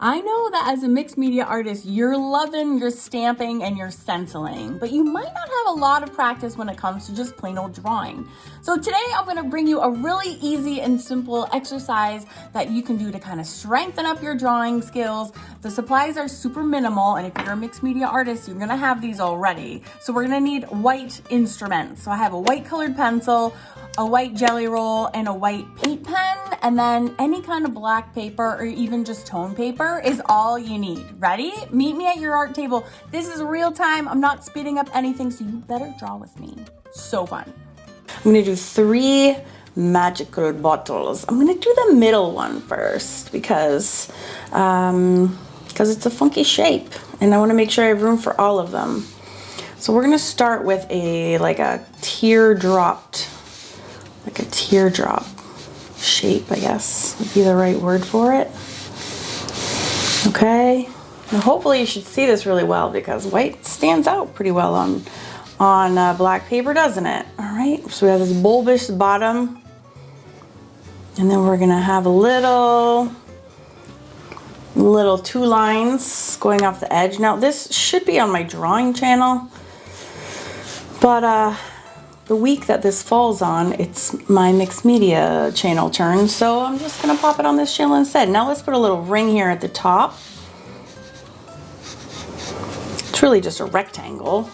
I know that as a mixed media artist, you're loving your stamping and your stenciling, but you might not have a lot of practice when it comes to just plain old drawing. So today I'm going to bring you a really easy and simple exercise that you can do to kind of strengthen up your drawing skills. The supplies are super minimal, and if you're a mixed media artist, you're going to have these already. So we're going to need white instruments. So I have a white colored pencil, a white jelly roll, and a white paint pen, and then any kind of black paper or even just tone paper is all you need. Ready? Meet me at your art table. This is real time. I'm not speeding up anything, so you better draw with me. So fun. I'm gonna do 3 magical bottles. I'm gonna do the middle one first because it's a funky shape, and I want to make sure I have room for all of them. So we're gonna start with a teardrop shape, I guess would be the right word for it. Okay, now hopefully you should see this really well because white stands out pretty well on black paper, doesn't it? All right, so we have this bulbous bottom, and then we're gonna have little 2 lines going off the edge. Now this should be on my drawing channel, but the week that this falls on, it's my mixed media channel turn, so I'm just gonna pop it on this channel instead. Now let's put a little ring here at the top. It's really just a rectangle.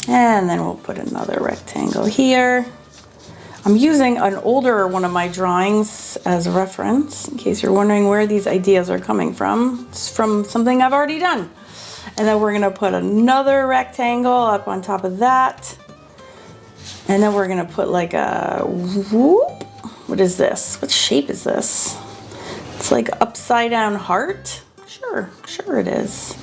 And then we'll put another rectangle here. I'm using an older one of my drawings as a reference, in case you're wondering where these ideas are coming from. It's from something I've already done. And then we're gonna put another rectangle up on top of that. And then we're gonna put like a whoop. What is this? What shape is this? It's like upside down heart. Sure it is.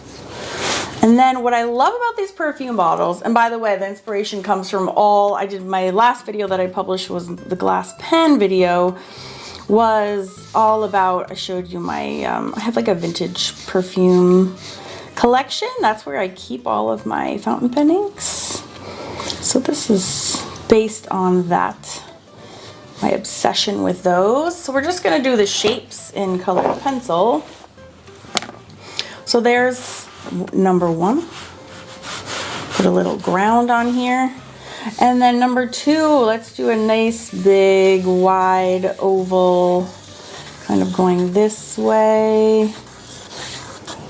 And then what I love about these perfume bottles, and by the way, the inspiration comes from my last video that I published was the glass pen video, was all about, I showed you my, I have like a vintage perfume collection. That's where I keep all of my fountain pen inks. So this is based on that, my obsession with those. So we're just gonna do the shapes in colored pencil. So there's number 1. Put a little ground on here. And then number 2, let's do a nice big wide oval, kind of going this way,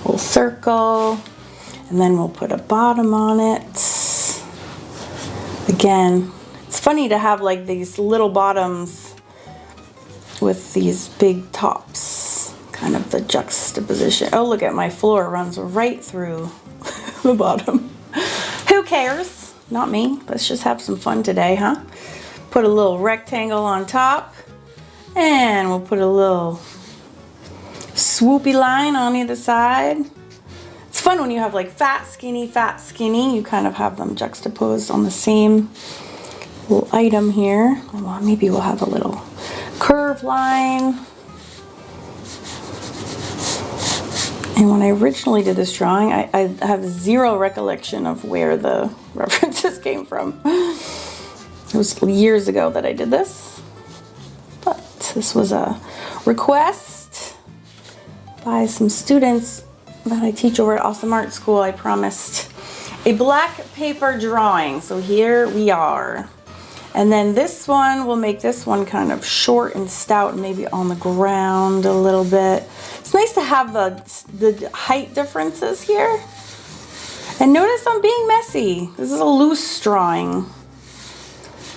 full circle. And then we'll put a bottom on it. Again, it's funny to have like these little bottoms with these big tops, kind of the juxtaposition. Oh, look at my floor runs right through the bottom. Who cares? Not me. Let's just have some fun today, huh? Put a little rectangle on top, and we'll put a little swoopy line on either side. It's fun when you have like fat, skinny, you kind of have them juxtaposed on the same little item here. Well, maybe we'll have a little curve line. And when I originally did this drawing, I have 0 recollection of where the references came from. It was years ago that I did this, but this was a request by some students that I teach over at Awesome Art School. I promised a black paper drawing, so here we are. And then this one, we'll make this one kind of short and stout, maybe on the ground a little bit. It's nice to have the height differences here. And notice I'm being messy. This is a loose drawing.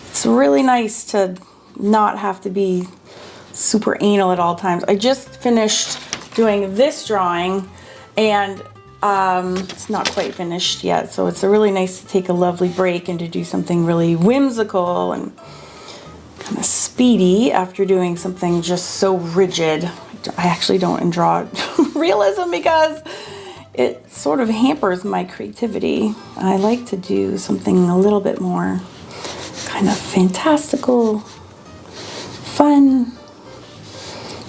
It's really nice to not have to be super anal at all times. I just finished doing this drawing, and it's not quite finished yet, so it's really nice to take a lovely break and to do something really whimsical and kind of speedy after doing something just so rigid. I actually don't draw realism because it sort of hampers my creativity. I like to do something a little bit more kind of fantastical, fun,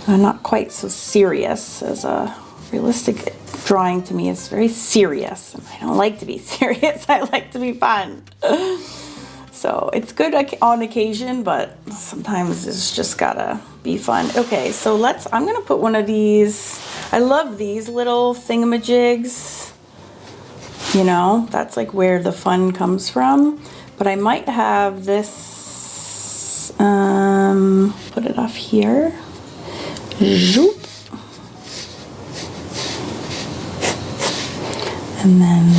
not quite so serious as a realistic drawing. To me is very serious, and I don't like to be serious. I like to be fun. So it's good on occasion, but sometimes it's just gotta be fun. Okay, so I'm gonna put one of these. I love these little thingamajigs. You know, that's like where the fun comes from. But I might have this, put it off here. Zoop. And then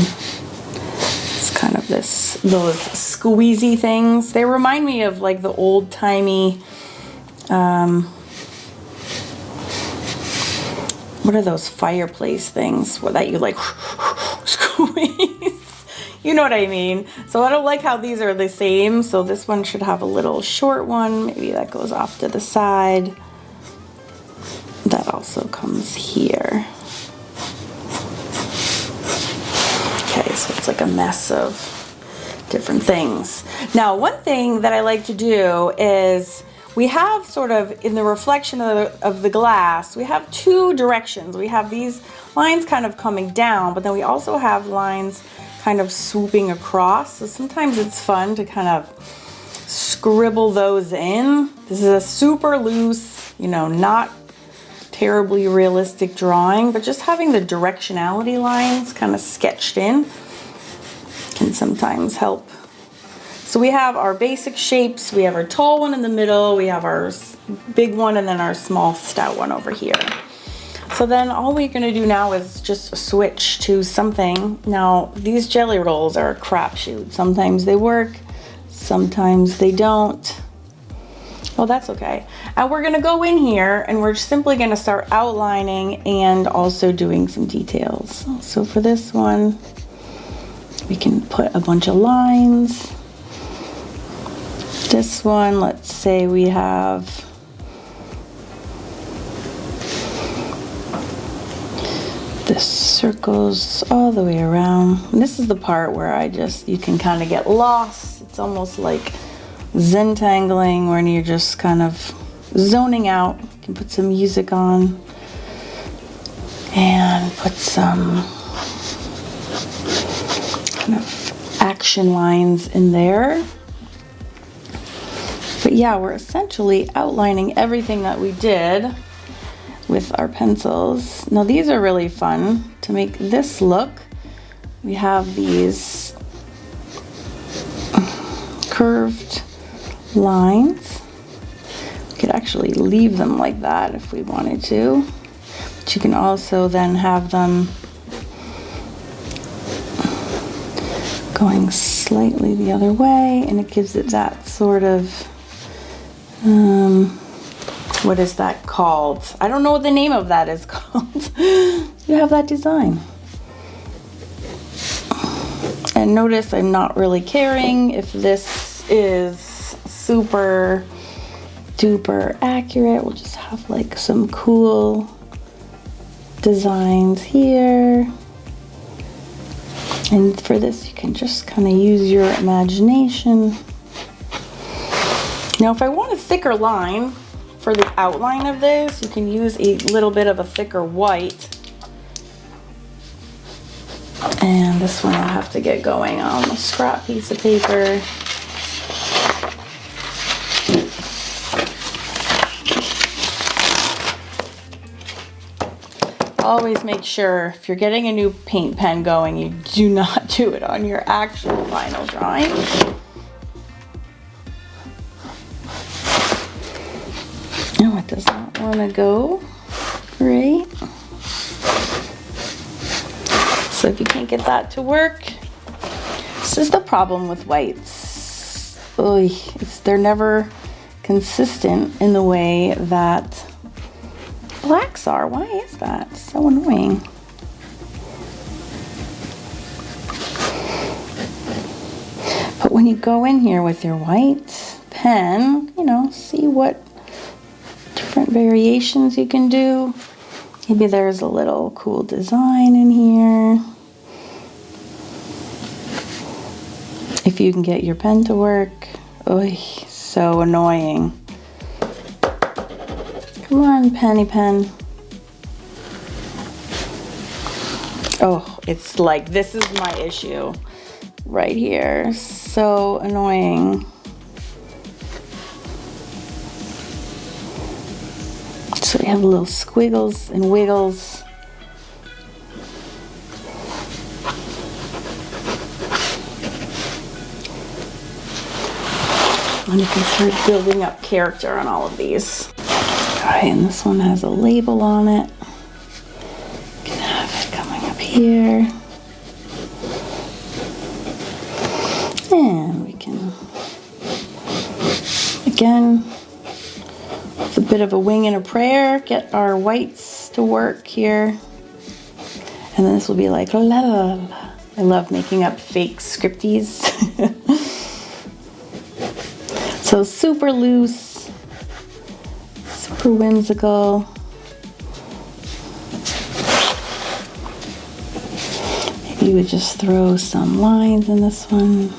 it's kind of those squeezy things. They remind me of like the old timey, what are those fireplace things that you like squeeze? You know what I mean? So I don't like how these are the same. So this one should have a little short one. Maybe that goes off to the side. That also comes here. Okay, so it's like a mess of different things. Now, one thing that I like to do is we have sort of in the reflection of the glass, we have two directions. We have these lines kind of coming down, but then we also have lines kind of swooping across. So sometimes it's fun to kind of scribble those in. This is a super loose, you know, not terribly realistic drawing, but just having the directionality lines kind of sketched in can sometimes help. So we have our basic shapes. We have our tall one in the middle. We have our big one and then our small stout one over here. So then all we're gonna do now is just switch to something. Now, these jelly rolls are a crapshoot. Sometimes they work, sometimes they don't. Well, that's okay. And we're gonna go in here and we're simply gonna start outlining and also doing some details. So for this one, we can put a bunch of lines. This one, let's say we have this circles all the way around. And this is the part where you can kind of get lost. It's almost like Zentangling when you're just kind of zoning out. You can put some music on and put some kind of action lines in there. But yeah, we're essentially outlining everything that we did with our pencils. Now these are really fun to make this look. We have these curved lines. We could actually leave them like that if we wanted to. But you can also then have them going slightly the other way, and it gives it that sort of what is that called? I don't know what the name of that is called. You have that design. And notice I'm not really caring if this is super duper accurate. We'll just have like some cool designs here. And for this, you can just kind of use your imagination. Now, if I want a thicker line for the outline of this, you can use a little bit of a thicker white. And this one I'll have to get going on a scrap piece of paper. Always make sure if you're getting a new paint pen going, you do not do it on your actual final drawing. No, it does not want to go. Great. So if you can't get that to work, this is the problem with whites. Oy, they're never consistent in the way that blacks are. Why is that? So annoying. But when you go in here with your white pen, you know, see what different variations you can do. Maybe there's a little cool design in here. If you can get your pen to work. Oy, so annoying. Come on, penny pen. Oh, it's like, this is my issue right here. So annoying. we have little squiggles and wiggles. And you can start building up character on all of these. Alright, and this one has a label on it. You can have it coming up here. And we can, again, with a bit of a wing and a prayer, get our whites to work here. And then this will be like, la la la la. I love making up fake scripties. So super loose, super whimsical. Maybe we just throw some lines in this one.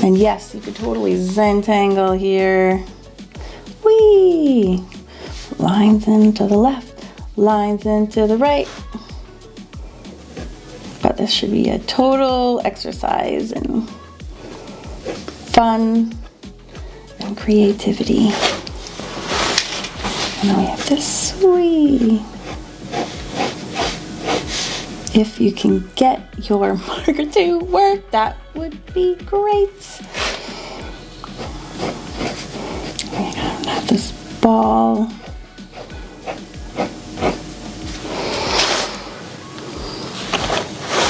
And yes, you could totally Zentangle here. Whee! Lines into the left, lines into the right. But this should be a total exercise in fun and creativity. And then we have this sweet. If you can get your marker to work, that would be great. We're gonna have this ball.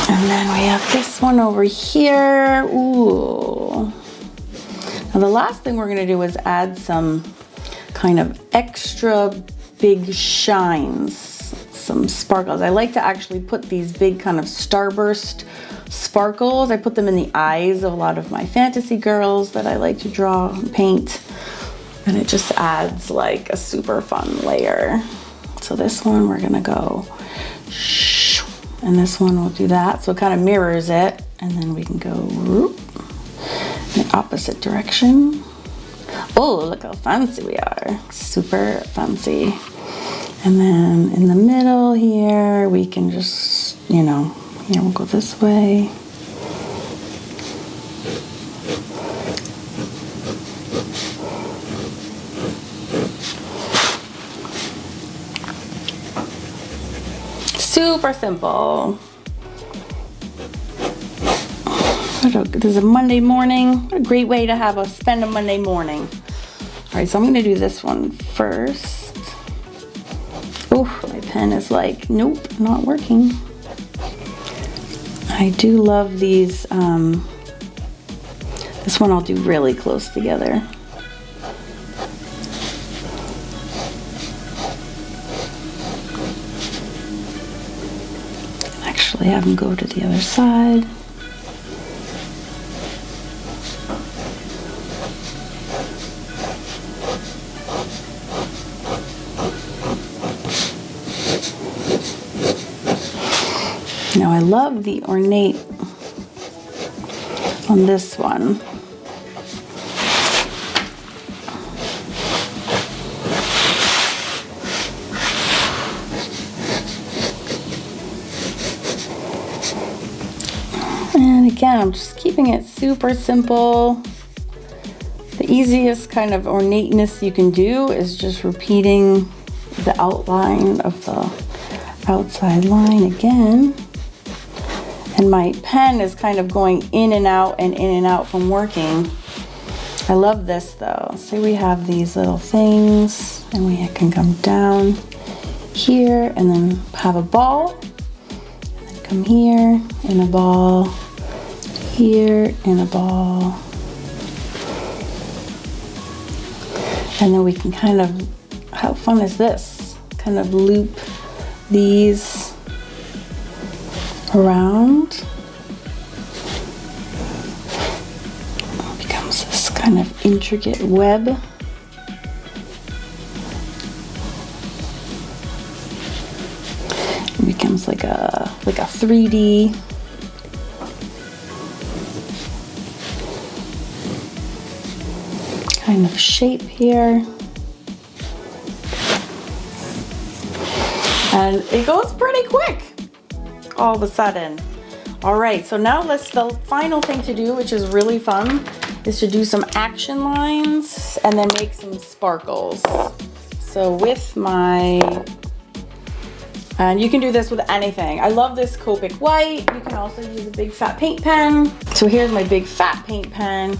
And then we have this one over here. Ooh. Now the last thing we're gonna do is add some kind of extra big shines, some sparkles. I like to actually put these big kind of starburst sparkles. I put them in the eyes of a lot of my fantasy girls that I like to draw and paint. And it just adds like a super fun layer. So this one we're gonna go shoo, and this one will do that. So it kind of mirrors it. And then we can go whoop, in the opposite direction. Oh, look how fancy we are. Super fancy. And then in the middle here, we can just, you know, here we'll go this way. Super simple. This is a Monday morning. What a great way to spend a Monday morning. All right, so I'm gonna do this one first. Oh, my pen is like, nope, not working. I do love these. This one I'll do really close together. Actually have them go to the other side. Now I love the ornate on this one. And again, I'm just keeping it super simple. The easiest kind of ornateness you can do is just repeating the outline of the outside line again. And my pen is kind of going in and out and in and out from working. I love this though. Say we have these little things and we can come down here and then have a ball. And then come here and a ball, here and a ball. And then we can kind of, how fun is this? Kind of loop these around. It becomes this kind of intricate web. It becomes like a 3D kind of shape here. And it goes pretty quick all of a sudden. All right, so now the final thing to do, which is really fun, is to do some action lines and then make some sparkles. So with my, and you can do this with anything. I love this Copic white. You can also use a big fat paint pen. So here's my big fat paint pen.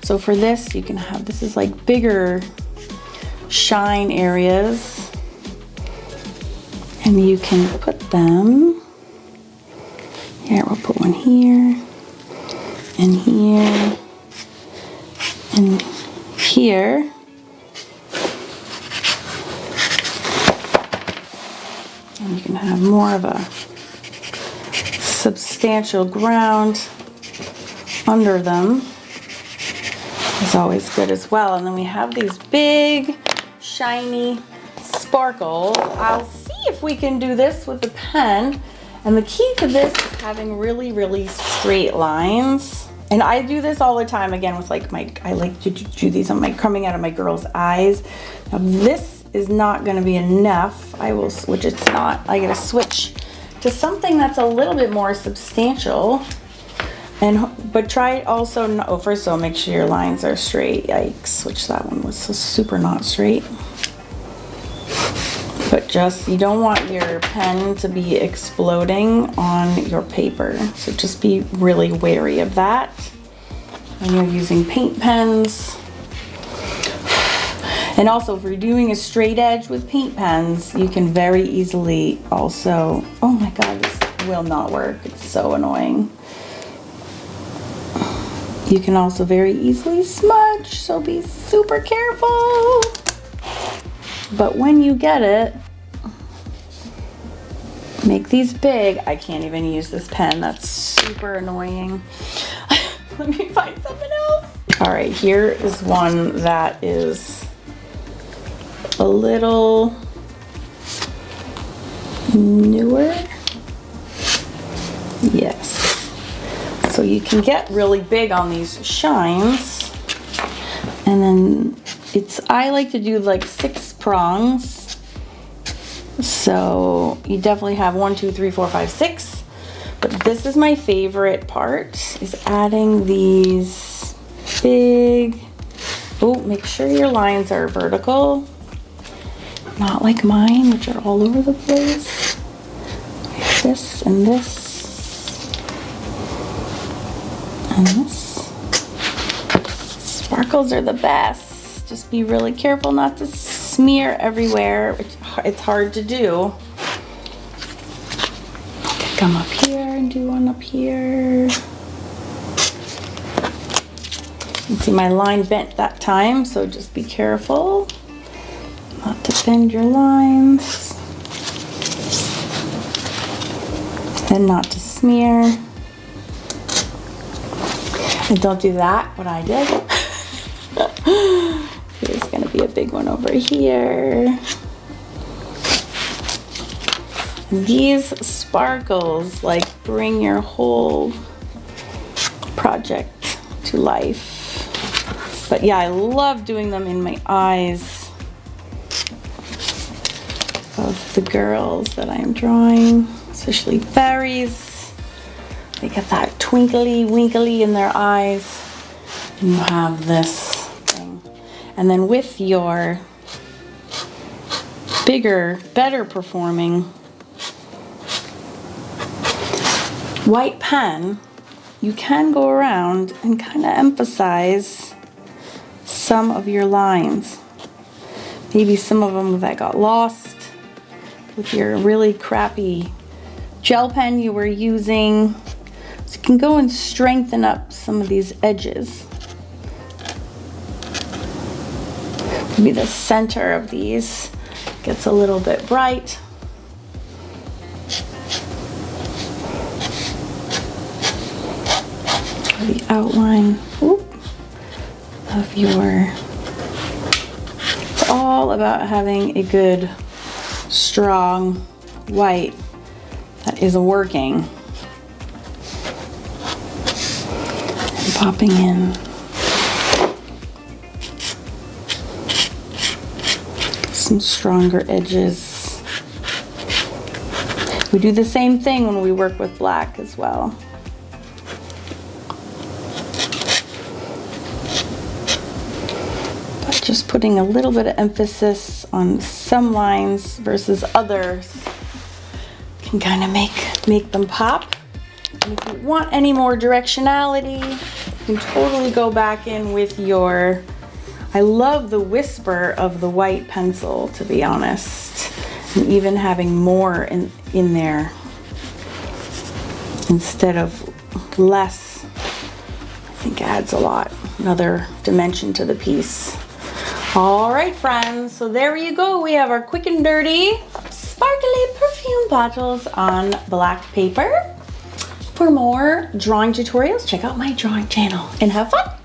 So for this, you can have, this is like bigger shine areas. And you can put them, here, we'll put one here, and here, and here. And you can have more of a substantial ground under them. It's always good as well. And then we have these big, shiny sparkles. I'll see if we can do this with the pen. And the key to this is having really, really straight lines. And I do this all the time, again, with like I like to do these on coming out of my girl's eyes. Now this is not gonna be enough. I will switch, it's not. I gotta switch to something that's a little bit more substantial. But try also, oh, first of all, make sure your lines are straight. Yikes, which that one was so super not straight. But just, you don't want your pen to be exploding on your paper. So just be really wary of that when you're using paint pens. And also, if you're doing a straight edge with paint pens, you can very easily also, oh my God, this will not work. It's so annoying. You can also very easily smudge, so be super careful. But when you get it, make these big. I can't even use this pen. That's super annoying. Let me find something else. All right, here is one that is a little newer. Yes. So you can get really big on these shines. And then I like to do like 6 prongs. So you definitely have 1, 2, 3, 4, 5, 6. But this is my favorite part, is adding these big, oh, make sure your lines are vertical. Not like mine, which are all over the place. This and this. And this. Sparkles are the best. Just be really careful not to smear everywhere. It's hard to do. Come up here and do one up here. You see my line bent that time, so just be careful not to bend your lines. And not to smear. And don't do that, what I did. There's gonna be a big one over here. And these sparkles like bring your whole project to life. But yeah, I love doing them in my eyes of the girls that I'm drawing, especially fairies. They get that twinkly winkly in their eyes. And you have this thing. And then with your bigger, better performing white pen, you can go around and kind of emphasize some of your lines. Maybe some of them that got lost with your really crappy gel pen you were using. So you can go and strengthen up some of these edges. Maybe the center of these gets a little bit bright. The outline of your, it's all about having a good, strong white that is working. And popping in some stronger edges. We do the same thing when we work with black as well. just putting a little bit of emphasis on some lines versus others can kind of make them pop. And if you want any more directionality, you can totally go back in with your, I love the whisper of the white pencil, to be honest, and even having more in there instead of less, I think adds a lot, another dimension to the piece. All right, friends, so there you go. We have our quick and dirty sparkly perfume bottles on black paper. For more drawing tutorials, check out my drawing channel and have fun.